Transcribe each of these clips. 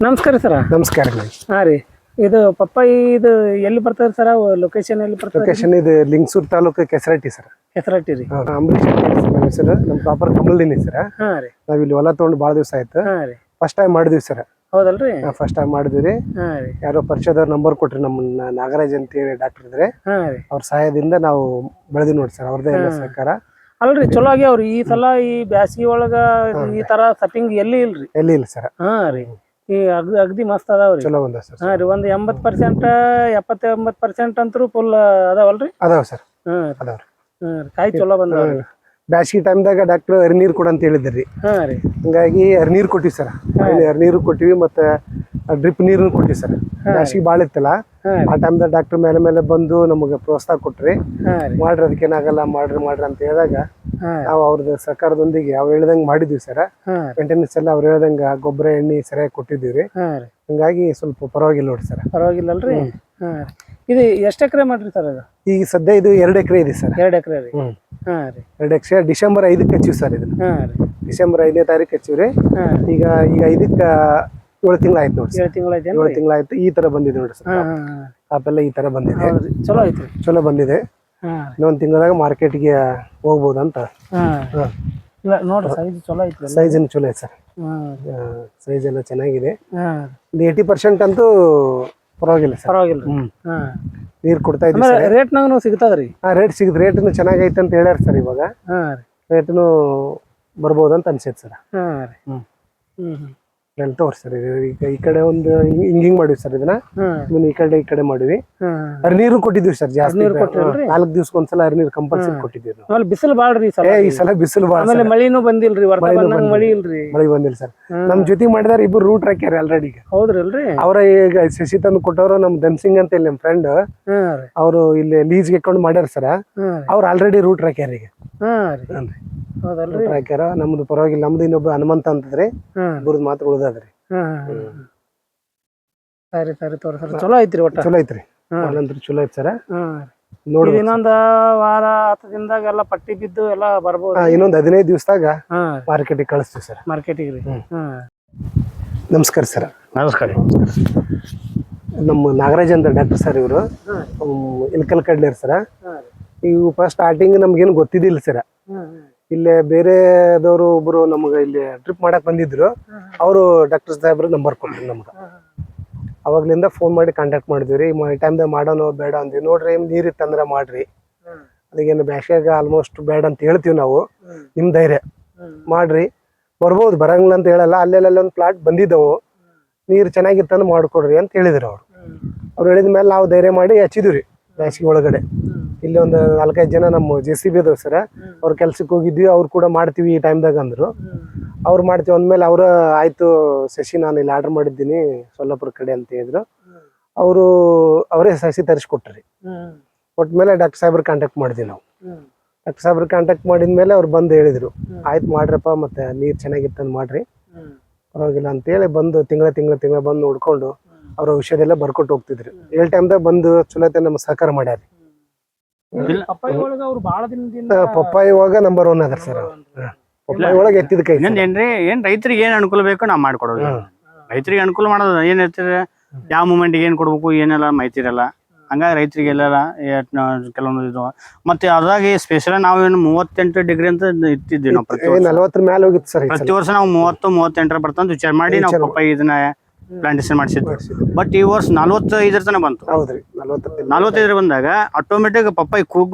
ನಮಸ್ಕಾರ ಸರ. ನಮಸ್ಕಾರ. ಹಾಂ ರೀ, ಇದು ಪಪ್ಪಾಯಿ ಇದು ಎಲ್ಲಿ ಬರ್ತದೆ ಸರ? ಲೊಕೇಶನ್ ಎಲ್ಲಿ ಬರ್ತದೆ? ಲೊಕೇಶನ್ ಇದು ಲಿಂಗಸೂರು ತಾಲೂಕು ಕೆಸರಟ್ಟಿ ಸರ್. ಕೆಸರಟ್ಟಿ ರೀ. ಅಂಬರೀಶ್ ನಮ್ಮ ಹೆಸರು. ನಮ್ಮ ಪ್ರಾಪರ್ ಕಮಲ್ದಿನಿ ಸರ್. ಹಾಂ ರೀ. ನಾವ್ ಇಲ್ಲಿ ಹೊಲ ತೊಗೊಂಡು ಭಾಳ ದಿವಸ ಆಯ್ತು. ಹಾಂ ರೀ. ಫಸ್ಟ್ ಟೈಮ್ ಮಾಡಿದ್ವಿ ಸರ್. ಹೌದಲ್ರಿ? ಫಸ್ಟ್ ಟೈಮ್ ಮಾಡಿದ್ವಿ ರೀ. ಹಾಂ ರೀ. ಯಾರೋ ಪರಿಚಯದವ್ರ ನಂಬರ್ ಕೊಟ್ರಿ, ನಮ್ಮ ನಾಗರಾಜ್ ಅಂತ ಹೇಳಿ ಡಾಕ್ಟರ್ ಇದ್ರೆ. ಹಾಂ ರೀ. ಅವ್ರ ಸಹಾಯದಿಂದ ನಾವು ಬೆಳೆದಿ ನೋಡಿ ಸರ್. ಅವ್ರದೇ ಎಲ್ಲ ಸಹಕಾರ. ಅಲ್ರಿ, ಚಲೋ ಆಗ್ಯಾವ್ರಿ. ಈ ಸಲ ಈ ಬ್ಯಾಸಿಗೆ ಒಳಗ ಈ ತರ ಸೆಟ್ಟಿಂಗ್ ಎಲ್ಲಿ ಇಲ್ರಿ. ಎಲ್ಲಿ ಇಲ್ಲ ಸರ್. ಹಾಂ ರೀ, ಈ ಅಗದಿ ಮಸ್ತ್ ಅದಾವ್ರಿ. ಚಲೋ ಬಂದ ಸರ್. ಹಾಂ ರೀ, ಒಂದು 80% 70-80% ಅಂತೂ ಫುಲ್ ಅದಾವಲ್ರಿ? ಅದಾವ ಸರ್. ಹಾಂ ಅದಾವ್ರಿ. ಹಾಂ, ಕಾಯಿ ಚಲೋ ಬಂದವ್ರಿ. ಬ್ಯಾಸಿಗೆ ಟೈಮ್ದಾಗ ಡಾಕ್ಟರ್ ಹರಿನೀರು ಕೊಡ ಅಂತ ಹೇಳಿದ್ರಿ. ಹಾಂ ರೀ. ಹಂಗಾಗಿ ಹರಿನೀರು ಕೊಟ್ಟಿವಿ ಸರ್. ಹರಿನೀರು ಕೊಟ್ಟಿವಿ, ಮತ್ತೆ ಡ್ರಿಪ್ ನೀರು ಕೊಟ್ಟಿವಿ ಸರ್. ಬ್ಯಾಸಿಗೆ ಭಾಳ ಇತ್ತಲ್ಲ, ಆ ಟೈಮ್ದಾಗ ಡಾಕ್ಟರ್ ಮೇಲೆ ಬಂದು ನಮಗೆ ಪ್ರೋತ್ಸಾಹ ಕೊಟ್ರಿ. ಮಾಡ್ರಿ, ಅದಕ್ಕೇನಾಗಲ್ಲ, ಮಾಡ್ರಿ ಅಂತ ಹೇಳಿದಾಗ ನಾವು ಅವ್ರದ್ದು ಸಹಕಾರದೊಂದಿಗೆ ಅವ್ರು ಹೇಳ್ದಂಗೆ ಮಾಡಿದ್ವಿ ಸರ್. ಮೇಂಟೆನೆನ್ಸ್ ಎಲ್ಲ ಅವ್ರು ಹೇಳ್ದಂಗೆ ಗೊಬ್ಬರ ಎಣ್ಣೆ ಸರಿಯಾಗಿ ಕೊಟ್ಟಿದ್ದೀವಿ ರೀ. ಹಂಗಾಗಿ ಸ್ವಲ್ಪ ಪರವಾಗಿಲ್ಲ ನೋಡಿ ಸರ್. ಪರವಾಗಿಲ್ಲಲ್ರಿ? ಹಾಂ. ಇದು ಎಷ್ಟು ಎಕರೆ ಮಾಡ್ರಿ ಸರ್? ಅದು ಈಗ ಸದ್ಯ ಇದು 2 ಎಕರೆ ಇದೆ ಸರ್. 2 ಎಕರೆ ರೀ. ಹಾಂ ರೀ. 2 ಎಕರೆ ಡಿಸೆಂಬರ್ 5ಕ್ಕೆ ಹಚ್ಚಿವಿ ಸರ್. ಇದನ್ನ ಡಿಸೆಂಬರ್ 5ನೇ ತಾರೀಕು ಹಚ್ಚಿವಿ ರೀ. ಈಗ 5ಕ್ಕೆ 7 ತಿಂಗಳಾಯ್ತು ನೋಡಿ. 7 ತಿಂಗಳಾಯ್ತು. 7 ತಿಂಗಳಾಯ್ತು. ಈ ತರ ಬಂದಿದೆ ನೋಡಿ ಸರ್. ಕಾಪೆಲ್ಲ ಈ ತರ ಬಂದಿದೆ. ಚಲೋ ಐತ್ರಿ. ಚಲೋ ಬಂದಿದೆ. ಇನ್ನೊಂದು ತಿಂಗಳಾಗ ಮಾರ್ಕೆಟ್ಗೆ ಹೋಗ್ಬೋದು ಅಂತ. ಇಲ್ಲ ನೋಡ್ರಿ, ಸೈಜ್ ಚಲೋ ಐತ್ರಿ. ಸೈಜ್ ಚಲೋ ಐತೆ ಸರ್. ಸೈಜ್ ಎಲ್ಲ ಚೆನ್ನಾಗಿದೆ. 80% ಅಂತೂ ಪರವಾಗಿಲ್ಲ ಸರ್. ಪರವಾಗಿಲ್ಲ. ನೀರು ಕೊಡ್ತಾ ಇದ್ದೀವಿ. ರೇಟ್ನಾಗೂ ಸಿಗ್ತದ್ರಿ? ರೇಟ್ ಸಿಗುತ್ತೆ. ರೇಟ್ನು ಚೆನ್ನಾಗೈತೆ ಅಂತ ಹೇಳ್ಯಾರ ಸರ್. ಇವಾಗ ರೇಟ್ನು ಬರ್ಬೋದು ಅಂತ ಅನ್ಸೈತೆ ಸರ್. ಎಲ್ಲಿ ತೋರಿ ಸರ್. ಈಗ ಈ ಕಡೆ ಒಂದು ಹಿಂಗಿಂಗ್ ಮಾಡಿವಿ ಸರ್. ಇದನ್ನ ಈ ಕಡೆ ಮಾಡಿವಿ. ಹರಿನೀರು ಕೊಟ್ಟಿದ್ವಿ ಸರ್. ಜಾಸ್ತಿ 4 ದಿವ್ಸಕ್ಕೊಂದ್ಸಲ ಹರಿನೀರು ಕಂಪಲ್ಸರಿ ಕೊಟ್ಟಿದ್ದೀವಿ. ಬಿಸಿಲು ಬಾಳ್ರಿ ಈ ಸಲ ಬಿಸಿಲು ಬಾಳ. ಮಳಿನೂ ಬಂದಿಲ್ರಿ. ಮಳಿ ಇಲ್ರಿ. ಮಳಿ ಬಂದಿಲ್ಲ ಸರ್. ನಮ್ ಜೊತೆ ಮಾಡಿದಾರ ಇಬ್ರು ರೂಟ್ ಹಾಕ್ಯಾರ ಆಲ್ರೆಡಿ. ಹೌದ್ರಲ್ರಿ? ಅವ್ರ ಈಗ ಸಸಿ ತಂದು ಕೊಟ್ಟವ್ರು ನಮ್ ಧನ್ಸಿಂಗ್ ಅಂತ ಇಲ್ಲಿ ನಮ್ ಫ್ರೆಂಡ್. ಅವ್ರು ಇಲ್ಲಿ ಲೀಸ್ಗೆ ಇಟ್ಕೊಂಡು ಮಾಡ್ಯಾರ ಸರ್. ಅವ್ರು ಆಲ್ರೆಡಿ ರೂಟ್ ಹಾಕ್ಯಾರ ಈಗ. ಹಾಕ್ಯಾರ. ನಮ್ದು ಪರವಾಗಿಲ್ಲ. ನಮ್ದು ಇನ್ನೊಬ್ಬ ಹನುಮಂತ ಅಂತದ್ರಿ. ಇಬ್ಬರದ್ ಮಾತ್ರ ಉಳ್ದದ್ರಿ. ಸರಿ ಸರಿ ತೋರಿ ಸರ್. ಚಲೋ ಐತ್ರಿ. ಒಟ್ಟ ಚಲೋ ಐತ್ರಿ. ಚಲೋ ಐತಿ ಸರ್. ನೋಡಿ, ಇನ್ನೊಂದ್ ವಾರ 10 ದಿನದಾಗ ಎಲ್ಲ ಪಟ್ಟಿ ಬಿದ್ದು ಎಲ್ಲ ಬರ್ಬೋದು. ಇನ್ನೊಂದ್ 15 ದಿವಸದಾಗ ಮಾರ್ಕೆಟಿಗೆ ಕಳಿಸ್ತೀವಿ ಸರ್. ಮಾರ್ಕೆಟಿಗೆ ರೀ. ನಮಸ್ಕಾರ ಸರ್. ನಮಸ್ಕಾರ. ನಮ್ಮ ನಾಗರಾಜ್ ಅಂತ ಡಾಕ್ಟರ್ ಸರ್. ಇವರು ಇಲ್ಕಲ್ ಕಡ್ಲೇರ್ ಸರ. ಇವು ಫಸ್ಟ್ ಸ್ಟಾರ್ಟಿಂಗ್ ನಮ್ಗೇನು ಗೊತ್ತಿದ್ದಿಲ್ಲ ಸರ್. ಇಲ್ಲೇ ಬೇರೆದವರು ಒಬ್ರು ನಮ್ಗೆ ಇಲ್ಲಿ ಟ್ರಿಪ್ ಮಾಡಕ್ ಬಂದಿದ್ರು. ಅವರು ಡಾಕ್ಟರ್ ಸಾಹೇಬ್ರು ನಂಬರ್ ಕೊಟ್ರು ನಮ್ಗೆ. ಅವಾಗ್ಲಿಂದ ಫೋನ್ ಮಾಡಿ ಕಾಂಟ್ಯಾಕ್ಟ್ ಮಾಡಿದ್ವಿ. ಈ ಟೈಮ್ದಾಗ ಮಾಡೋಣ ಬೇಡ ಅಂದ್ವಿ. ನೋಡ್ರಿ, ನೀರಿತ್ತಂದ್ರೆ ಮಾಡ್ರಿ. ಅದಕ್ಕೇನು ಬ್ಯಾಸ್ಗ್ಯಾಗ ಆಲ್ಮೋಸ್ಟ್ ಬೇಡ ಅಂತ ಹೇಳ್ತೀವಿ ನಾವು. ನಿಮ್ ಧೈರ್ಯ ಮಾಡ್ರಿ, ಬರ್ಬೋದು, ಬರಂಗಿಲ್ಲ ಅಂತ ಹೇಳಲ್ಲ. ಅಲ್ಲೆಲ್ಲ ಒಂದು ಪ್ಲಾಟ್ ಬಂದಿದ್ದವು. ನೀರು ಚೆನ್ನಾಗಿತ್ತಂದ್ರೆ ಮಾಡ್ಕೊಡ್ರಿ ಅಂತ ಹೇಳಿದ್ರು ಅವ್ರು ಹೇಳಿದ ಮೇಲೆ ನಾವು ಧೈರ್ಯ ಮಾಡಿ ಹಚ್ಚಿದ್ವಿ ರೀ. ಬ್ಯಾಸಿಗೆ ಒಳಗಡೆ ಇಲ್ಲಿ ಒಂದು 4-5 ಜನ ನಮ್ಮ JCB ಅದಾವ ಸರ. ಅವ್ರ ಕೆಲ್ಸಕ್ಕೆ ಹೋಗಿದ್ವಿ. ಅವ್ರು ಕೂಡ ಮಾಡ್ತೀವಿ ಈ ಟೈಮ್ದಾಗ ಅಂದ್ರು. ಅವ್ರು ಮಾಡ್ತೀವಿ ಅಂದ್ಮೇಲೆ ಅವ್ರ ಆಯ್ತು ಸಸಿ ನಾನು ಇಲ್ಲಿ ಆರ್ಡರ್ ಮಾಡಿದ್ದೀನಿ ಸೊಲ್ಲಾಪುರ ಕಡೆ ಅಂತ ಹೇಳಿದ್ರು. ಅವರೇ ಸಸಿ ತರಿಸ್ಕೊಟ್ರಿ. ಕೊಟ್ಮೇಲೆ ಡಾಕ್ಟರ್ ಸಾಹೇಬ್ರ ಕಾಂಟ್ಯಾಕ್ಟ್ ಮಾಡಿದ್ವಿ ನಾವು. ಡಾಕ್ಟರ್ ಸಾಹೇಬ್ರ ಕಾಂಟ್ಯಾಕ್ಟ್ ಮಾಡಿದ್ಮೇಲೆ ಅವ್ರು ಬಂದು ಹೇಳಿದ್ರು, ಆಯ್ತು ಮಾಡ್ರಪ್ಪ, ಮತ್ತೆ ನೀರು ಚೆನ್ನಾಗಿತ್ತಂದು ಮಾಡ್ರಿ, ಪರವಾಗಿಲ್ಲ ಅಂತೇಳಿ ಬಂದು ತಿಂಗಳ ಬಂದು ನೋಡ್ಕೊಂಡು ಅವ್ರ ಔಷಧ ಬರ್ಕೊಟ್ಟು ಹೋಗ್ತಿದ್ರು. 7 ಟೈಮ್ದಾಗ ಬಂದು ಚಲೋತೆ ನಮ್ಮ ಸಹಕಾರ ಮಾಡ್ಯಾರ. ಪಪ್ಪಾಯಿ ಒಳಗ ನಂಬರ್ 1 ಅದ ಸರ್. ಪಪ್ಪಾಯಿ ಒಳಗೆ ಎತ್ತಿದ ಕೈ. ಏನ್ ರೈತರಿಗೆ ಏನ್ ಅನುಕೂಲ ಬೇಕೋ ನಾವ್ ಮಾಡ್ಕೊಡೋದು. ರೈತರಿಗೆ ಅನುಕೂಲ ಮಾಡೋದು ಏನ್ ಹೇಳ್ತೀರ, ಯಾವ ಮೂಮೆಂಟ್ಗೆ ಏನ್ ಕೊಡ್ಬೇಕು ಏನೆಲ್ಲ ಮಾಹಿತಿ ಇರಲ್ಲ. ಹಂಗಾಗಿ ರೈತರಿಗೆ ಎಲ್ಲ ಕೆಲವೊಂದು ಇದು. ಮತ್ತೆ ಅದಾಗಿ ಸ್ಪೆಷಲ್ ನಾವೇನು 38 ಡಿಗ್ರಿ ಅಂತ ಇಟ್ಟಿದ್ವಿ ನಾವು. 40 ಮೇಲೆ ಹೋಗಿತ್ತು ಸರ್. ಪ್ರತಿ ವರ್ಷ ನಾವು 30-38 ಬರ್ತಂತ ವಿಚಾರ ಮಾಡಿ ನಾವು ಪಪ್ಪಾಯಿ ಇದನ್ನ ಪ್ಲಾಂಟೇಶನ್ ಮಾಡಿಸಿದ್ವಿ. ಬಟ್ ಈ ವರ್ಷ 45 ತನಕ ಬಂತು. 45 ಬಂದಾಗ ಆಟೋಮೆಟಿಕ್ ಪಪ್ಪಾಯಿ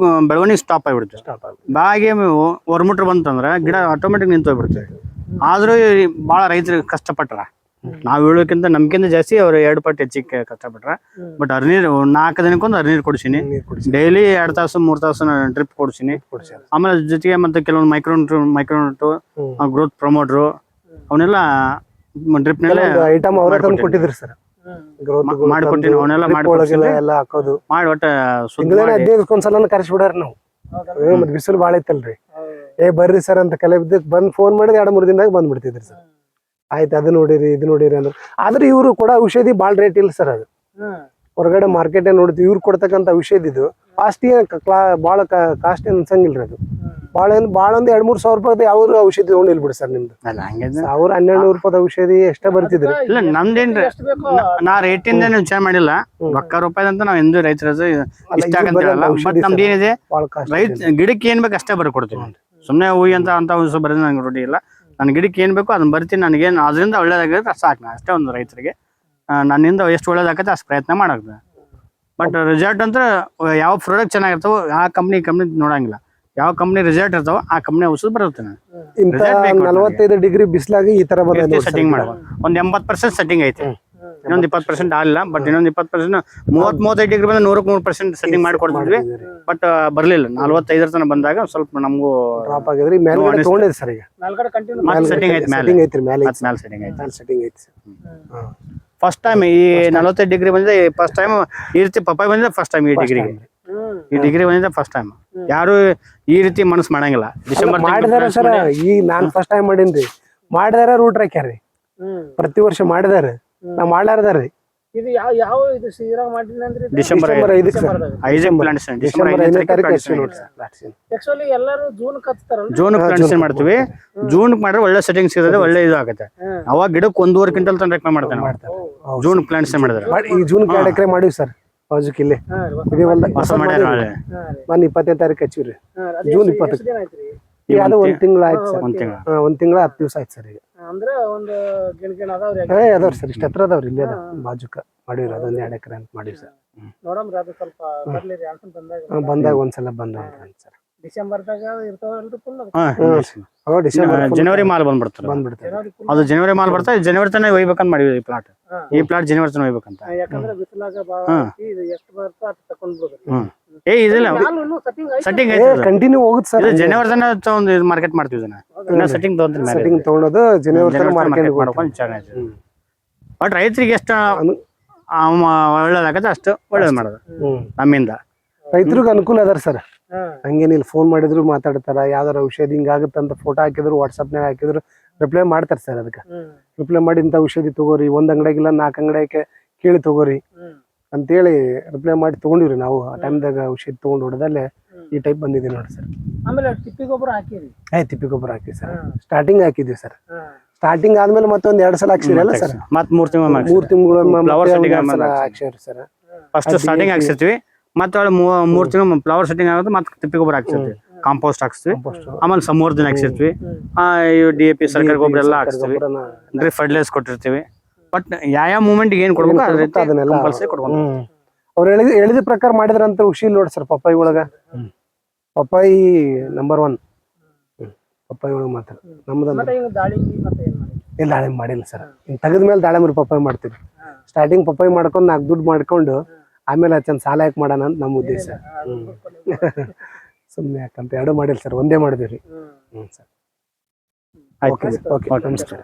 ಬೆಳವಣಿಗೆ ಸ್ಟಾಪ್ ಆಗಿಬಿಡುತ್ತೆ. ಬಾಗಿ ಹೊರಮುಟ್ರ ಬಂತಂದ್ರೆ ಗಿಡ ಆಟೋಮೆಟಿಕ್ ನಿಂತು ಹೋಗ್ಬಿಡುತ್ತೆ. ಆದ್ರೂ ಭಾಳ ರೈತರಿಗೆ ಕಷ್ಟಪಟ್ರ. ನಾವ್ ಹೇಳೋಕ್ಕಿಂತ ನಮ್ಗಿಂತ ಜಾಸ್ತಿ ಅವ್ರು 2 ಪಟ್ಟು ಹೆಚ್ಚಿಗೆ ಕಷ್ಟಪಟ್ರ. ಬಟ್ ಹರಿನೀರು 4 ದಿನಕ್ಕೊಂದು ಹರಿನೀರು ಕೊಡ್ಸಿನಿ. ಡೈಲಿ 2 ತಾಸು 3 ತಾಸು ಡ್ರಿಪ್ ಕೊಡ್ಸಿನಿ. ಆಮೇಲೆ ಜೊತೆಗೆ ಮತ್ತೆ ಕೆಲವೊಂದು ಮೈಕ್ರೋನ್ಯೂಟ್ ಗ್ರೋತ್ ಪ್ರಮೋಟ್ರು ಅವನ್ನೆಲ್ಲ ಡ್ರಿಪ್ ನಲ್ಲಿ ಐಟಮ್ ಅವರೇ ತಂದು ಕೊಟ್ಟಿದ್ರು ಸರ್. ಮಾಡಿಕೊಟ್ಟಿನಿ. ಅವನ್ನೆಲ್ಲ ಮಾಡಿ ಹಾಕೋದು ಮಾಡಿ ಒಟ್ಟ 15 ಒಂದ್ಸಲ ಕರೆಸಿ ಬಿಡಾರ ನಾವು. ಮತ್ತೆ ಬಿಸಿಲು ಭಾಳ ಐತಲ್ರಿ. ಬರ್ರಿ ಸರ್ ಅಂತ ಕಲೆ ಬಿದ್ದಕ್ಕೆ ಬಂದು ಫೋನ್ ಮಾಡಿದ್ರೆ 2-3 ದಿನದಾಗ ಬಂದ್ಬಿಡ್ತಿದ್ರಿ ಸರ್. ಆಯ್ತು, ಅದು ನೋಡಿರಿ ಇದು ನೋಡಿರಿ ಅಂದ್ರೆ. ಆದ್ರೆ ಇವರು ಕೂಡ ಔಷಧಿ ಭಾಳ ರೇಟ್ ಇಲ್ಲ ಸರ್. ಅದು ಹೊರಗಡೆ ಮಾರ್ಕೆಟ್ ನೋಡ್ತೀವಿ. ಇವ್ರು ಕೊಡ್ತಕ್ಕಂಥ ಔಷಧಿದು ಕಾಸ್ಟ್ ಭಾಳ ಕಾಸ್ಟ್ ಅನ್ಸಂಗಿಲ್ರಿ. ಅದು ಭಾಳ ಒಂದು 2-3 ಸಾವಿರ ರೂಪಾಯಿ ಯಾವ ಔಷಧಿ ತಗೊಂಡಿಲ್ಲ ಬಿಡಿ ಸರ್ ನಿಮ್ದು. ಅಲ್ಲ ಹಂಗಿದ್ರೆ 1,000-1,200 ರೂಪಾಯಿ ಔಷಧಿ ಎಷ್ಟೇ ಬರ್ತಿದ್ರಿ. ಇಲ್ಲ ನಮ್ದೇನ್ರಿ ನಾ ರೇಟಿಂದ ವಿಚಾರ ಮಾಡಿಲ್ಲ. ರೊಕ್ಕ ರೂಪಾಯಿ ಅಂತ ನಾವ್ ಎಂದು ರೈತರ ಇಷ್ಟ ಆಗಂತ ಹೇಳಲ್ಲ. ಬಟ್ ನಮ್ದು ಏನಿದೆ ಭಾಳ ಕಾಸ್ಟ್ ರೈತ ಗಿಡಕ್ಕೆ ಏನ್ ಬೇಕು ಅಷ್ಟೇ ಬರ್ಕೊಡ್ತೀವಿ. ಸುಮ್ಮನೆ ಹೂವಿ ಅಂತ ಔಷಧ ಬರೋದು ನಂಗೆ ರೂಢಿ ಇಲ್ಲ. ನನ್ನ ಗಿಡಕ್ಕೆ ಏನ್ ಬೇಕು ಅದನ್ನ ಬರ್ತೀನಿ. ನನಗೇನು ಅದರಿಂದ ಒಳ್ಳೇದಾಗಿದ್ರೆ ಸಾಕು. ನಾ ಅಷ್ಟೇ ಒಂದು ರೈತರಿಗೆ ನನ್ನಿಂದ ಎಷ್ಟು ಒಳ್ಳೇದಾಗತ್ತೆ ಅಷ್ಟು ಪ್ರಯತ್ನ ಮಾಡೋದು. ಬಟ್ ರಿಸಲ್ಟ್ ಅಂತ ಯಾವ ಪ್ರಾಡಕ್ಟ್ ಚೆನ್ನಾಗಿರ್ತಾವೋ ಆ ಕಂಪ್ನಿ ನೋಡಂಗಿಲ್ಲ. ಯಾವ ಕಂಪ್ನಿ ರಿಸಲ್ಟ್ ಇರ್ತಾವ ಆ ಕಂಪ್ನಿ ಔಷಧ ಬರುತ್ತೆ. ಇಂತ 45 ಡಿಗ್ರಿ ಬಿಸಿಲಾಗಿ ಈ ತರ ಬಂದ ಸೆಟ್ಟಿಂಗ್ ಮಾಡುವ ಒಂದ್ 80% ಸೆಟ್ಟಿಂಗ್ ಐತೆ. ಇನ್ನೊಂದು 20% ಆಗಿಲ್ಲ. ಬಟ್ ಇನ್ನೊಂದು 20% 30-35 ಡಿಗ್ರಿ ಬಂದ್ರೆ 100% ಸೆಟ್ಟಿಂಗ್ ಮಾಡಿ ಕೊಡ್ತಿದ್ವಿ. ಬಟ್ ಬರ್ಲಿಲ್ಲ. 45 ತನಕ ಬಂದಾಗ ಸ್ವಲ್ಪ ನಮಗೂ ಡ್ರಾಪ್ ಆಗಿದ್ರಿ. ಮೇಲೆ ತಗೊಂಡಿದೆ ಸರ್ ಈಗ ಸೆಟ್ಟಿಂಗ್ ಐತೆ. ಮೇಲೆ ಸೆಟ್ಟಿಂಗ್ ಐತಿ ಫಸ್ಟ್ ಟೈಮ್ ಈ 45 ಡಿಗ್ರಿ ಬಂದಿದೆ. ಫಸ್ಟ್ ಟೈಮ್ ಈ ರೀತಿ ಪಪ್ಪಾಯಿ ಬಂದಿದೆ. ಫಸ್ಟ್ ಟೈಮ್ ಈ ಡಿಗ್ರಿ ಬಂದಿದೆ ಫಸ್ಟ್ ಟೈಮ್. ಯಾರು ಈ ರೀತಿ ಮನಸ್ಸು ಮಾಡಂಗಿಲ್ಲ. ಡಿಸೆಂಬರ್ ಮಾಡಿದಾರ ಸರ್. ಈಗ ನಾನ್ ಫಸ್ಟ್ ಟೈಮ್ ಮಾಡೀನ್ರಿ. ಮಾಡಿದಾರ ರೂಟ್ ಹಾಕ್ಯಾರ್ರಿ. ಪ್ರತಿ ವರ್ಷ ಮಾಡಿದಾರ. ನಾ ಮಾಡ್ಲಾರ್ದಾರ್ರಿ. ಇದು ಯಾವ ಇದು ಶ್ರೀರಾಮ್ ಮಾಡಿದ್ನಂದ್ರಿ ಡಿಸೆಂಬರ್ 5 ಪ್ಲಾಂಟೇಶನ್. ಡಿಸೆಂಬರ್ 5 ಆಕ್ಚುಲಿ ಎಲ್ಲರೂ ಜೂನ್ ಕತ್ತಾರಲ್ಲ. ಜೂನ್ ಪ್ಲಾಂಟೇಶನ್ ಮಾಡ್ತೀವಿ. ಜೂನ್ ಮಾಡಿದ್ರೆ ಒಳ್ಳೆ ಸೆಟ್ಟಿಂಗ್ಸ್ ಇರೋದು ಒಳ್ಳೆ ಇದು ಆಗುತ್ತೆ. ಅವಾಗ ಗಿಡಕ್ಕೆ 1.5 ಕ್ವಿಂಟಲ್ ತನಕ ರೆಕಮೆಂಡ್ ಮಾಡ್ತೇನೆ. ಜೂನ್ ಪ್ಲಾಂಟೇಶನ್ ಮಾಡಿದ್ರೆ ಈ ಜೂನ್ 2 ಎಕರೆ ಮಾಡಿವಿ ಸರ್. ಬಾಜುಕ್ ಇಲ್ಲಿ ಇದೇ ಒಂದು ನಾನು 25ನೇ ತಾರೀಕು ಹಚ್ಚಿವ್ರಿ. ಜೂನ್ 20 ಅದು 1 ತಿಂಗಳ ಆಯ್ತು ಸರ್. 1 ತಿಂಗಳ 10 ದಿವಸ ಆಯ್ತು ಸರ್. ಈಗ ಅಂದ್ರೆ ಒಂದು ಗಿಣ ಅದಾವ್ರಿ. ಅದಾವ್ರಿ ಸರ್. ಇಷ್ಟ ಹತ್ರ ಅದಾವ್ರಿ. ಇಲ್ಲಿ ಅದ ಬಾಜುಕ ಮಾಡಿವ್ರಿ. ಅದೊಂದು 2 ಎಕರೆ ಅಂತ ಮಾಡಿವಿ ಸರ್. ನೋಡಮ್ರಿ ಅದು ಸ್ವಲ್ಪ ಬರ್ಲಿ ರೀ ಆನ್ಸನ್ ಬಂದಾಗ ಒಂದ್ಸಲ ಬಂದ ಸರ್. ಡಿಸೆಂಬರ್ದಾಗ ಇರ್ತಾವಲ್ರಿ ಫುಲ್. ಜನವರಿ ಮಾಲ್ ಬಂದ್ಬಿಡ್ತಾರೆ. ಅದು ಜನವರಿ ಮಾಲ್ ಬರ್ತಾರೆ. ಜನವರಿ ತನಕ ಒಯ್ಬೇಕಂತ ಮಾಡಿವಿ ಈ ಪ್ಲಾಟ್. ಈ ಪ್ಲಾಟ್ ಜನವರಿ ತನಕ ಒಯ್ಬೇಕಂತ. ಯಾಕಂದ್ರೆ ಬಿಸಿಲಾಗ ಇದು ಎಷ್ಟು ಬರ್ತೋ ಅಷ್ಟು ತಕೊಂಡ್ಬಿಡ್ರಿ. ಇದಿಲ್ಲ ಸೆಟ್ಟಿಂಗ್ ಐತೆ. ಕಂಟಿನ್ಯೂ ಹೋಗುತ್ತೆ ಸರ್. ಜನವರಿ ತನಕ ಒಂದು ಮಾರ್ಕೆಟ್ ಮಾಡ್ತೀವಿ. ಸೆಟ್ಟಿಂಗ್ ತಗೊಂತೀನಿ. ಸೆಟ್ಟಿಂಗ್ ತಗೊಳೋದು ಜನವರಿ ತನಕ ಮಾರ್ಕೆಟ್ ಮಾಡ್ಕೊಂಡು ಚೆನ್ನಾಗಿ. ಬಟ್ ರೈತರಿಗೆ ಎಷ್ಟು ಒಳ್ಳೇದಾಗತ್ತೆ ಅಷ್ಟು ಒಳ್ಳೇದು ಮಾಡೋದು ನಮ್ಮಿಂದ. ರೈತರಿಗೆ ಅನುಕೂಲ ಅದಾರ ಸರ್. ಹಂಗೇನಿಲ್ಲ. ಫೋನ್ ಮಾಡಿದ್ರು ಮಾತಾಡ್ತಾರ. ಯಾವ್ದಾರ ಔಷಧಿ ಹಿಂಗಾಗುತ್ತಂತ ಫೋಟೋ ಹಾಕಿದ್ರು ವಾಟ್ಸಪ್ನಾಗ ಹಾಕಿದ್ರು ರಿಪ್ಲೈ ಮಾಡ್ತಾರೆ ಸರ್. ಅದಕ್ಕೆ ರಿಪ್ಲೈ ಮಾಡಿ ಇಂಥ ಔಷಧಿ ತಗೋರಿ, 1 ಅಂಗಡಿಗಿಲ್ಲ 4 ಅಂಗಡಿಗೆ ಕೇಳಿ ತಗೋರಿ ಅಂತೇಳಿ ರಿಪ್ಲೈ ಮಾಡಿ ತಗೊಂಡಿವ್ರಿ. ನಾವು ಆ ಟೈಮ್ದಾಗ ಔಷಧಿ ತಗೊಂಡು ಹೊಡೆದಲ್ಲೇ ಈ ಟೈಪ್ ಬಂದಿದ್ದೀವಿ ನೋಡಿ ಸರ್. ಆಮೇಲೆ ತಿಪ್ಪಿ ಗೊಬ್ಬರ ಹಾಕಿರಿ. ತಿಪ್ಪಿ ಗೊಬ್ಬರ ಹಾಕಿ ಸರ್. ಸ್ಟಾರ್ಟಿಂಗ್ ಹಾಕಿದ್ವಿ ಸರ್. ಸ್ಟಾರ್ಟಿಂಗ್ ಆದ್ಮೇಲೆ ಮತ್ತೊಂದ್ 2 ಸಲ ಹಾಕ್ಸಿರಲ್ಲ ಸರ್. 3 ತಿಂಗಳು ಹಾಕ್ಸಿರಿ ಸರ್. ಫಸ್ಟ್ ಸ್ಟಾರ್ಟಿಂಗ್ ಹಾಕ್ಸಿರ್ತೀವಿ. ಮತ್ತೆ 3 ತಿಂಗಳು ಫ್ಲವರ್ ಸೆಟ್ಟಿಂಗ್ ಆಗುತ್ತೆ. ಮತ್ತೆ ತಿಪ್ಪಿ ಗೊಬ್ಬರ ಹಾಕ್ಸಿರ್ತೀವಿ. ಕಾಂಪೋಸ್ಟ್ ಹಾಕ್ಸ್ತೀವಿ. ಆಮೇಲೆ ಸಮೂರ್ ದಿನ ಹಾಕ್ಸಿರ್ತೀವಿ. DAP ಸರ್ಕಾರಿ ಗೊಬ್ಬರ ಎಲ್ಲ ಹಾಕ್ಸ್ತೀವಿ. ಡ್ರಿಪ್ ಫರ್ಟಿಲೈಸರ್ ಕೊಟ್ಟಿರ್ತೀವಿ. ಬಟ್ ಯಾವ ಮೂಮೆಂಟ್ ಏನ್ ಕೊಡ್ಬೇಕು ಅದನ್ನೆಲ್ಲ ಕೊಡ್ಬೇಕು. ಅವ್ರು ಹೇಳಿದ ಪ್ರಕಾರ ಮಾಡಿದ್ರಂತ ಖುಷಿ ನೋಡಿ ಸರ್. ಪಪ್ಪಾಯಿ ಒಳಗ ಪಪ್ಪಾಯಿ ನಂಬರ್ 1 ಪಪ್ಪಾಯಿ ಒಳಗ ಮಾತ್ರ ನಮ್ದು. ಇಲ್ಲ ದಾಳಿಂಬೆ ಮಾಡಿಲ್ಲ ಸರ್. ತೆಗೆದ್ಮೇಲೆ ದಾಳಿಂಬೆ ಪಪ್ಪಾಯಿ ಮಾಡ್ತೀವಿ. ಸ್ಟಾರ್ಟಿಂಗ್ ಪಪ್ಪಾಯಿ ಮಾಡ್ಕೊಂಡು 4 ದುಡ್ಡು ಮಾಡ್ಕೊಂಡು ಆಮೇಲೆ ಚಂದ ಸಾಲ ಯಾಕೆ ಮಾಡೋಣ ಅಂತ ನಮ್ಮ ಉದ್ದೇಶ. ಸುಮ್ಮನೆ ಯಾಕಂತ 2 ಮಾಡಿಲ್ಲ ಸರ್. ಒಂದೇ ಮಾಡಿದ್ವಿ ರೀ. ಸರ್. ಓಕೆ ನಮಸ್ಕಾರ.